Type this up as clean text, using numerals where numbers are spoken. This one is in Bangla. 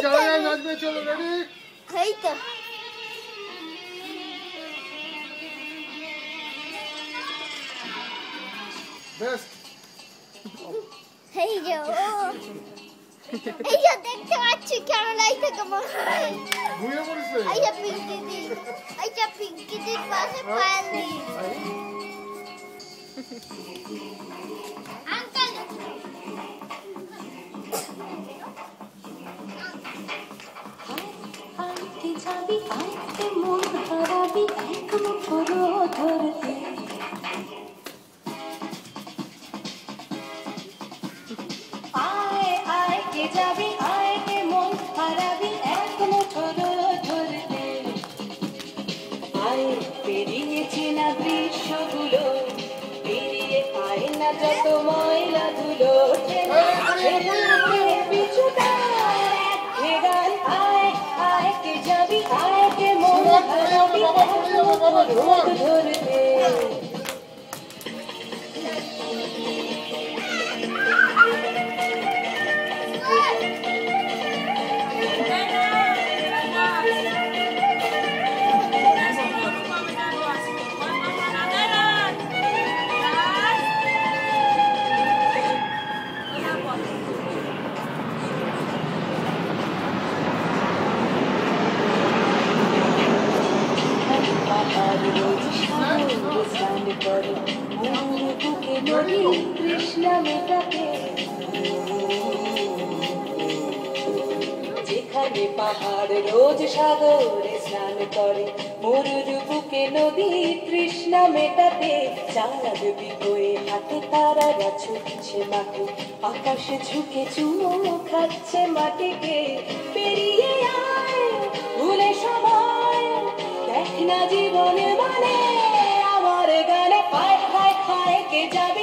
যারা নাচবে চলো রেডি এই তো বেস্ট এই যে এই যে দেখতে পাচ্ছি ক্যামেরায় থেকে বসে ঘুমিয়ে পড়েছে এই যে পিঙ্কি দিদির পাশে পায়েল দি আঙ্কেল আইতে যাবি আইতে মন হারাবি এক মুঠোর ধরতে আয় আইতে যাবি আইতে মন হারাবি এক মুঠোর ধরতে আয় পেরিয়েছি না দৃশ্যগুলো পেরিয়ে আয় না যত ময়লা ধুলো পিছুটা যাবি আয়কে মন হারাবি রোদ ধরতে যেখানে পাহাড় রোজ সাগরে স্নান করে মরুর বুকে নদী তৃষ্ণা মেটাতে চাঁদ বিকোয়ে হাতে তারারা ছুটছে মাঠে আকাশে ঝুঁকে চুমো খাচ্ছে মাটিকে পেরিয়ে আয় ভুলে সময় দেখ না জীবনে মানে আমার গানে পায় খায় খায় কে যাবে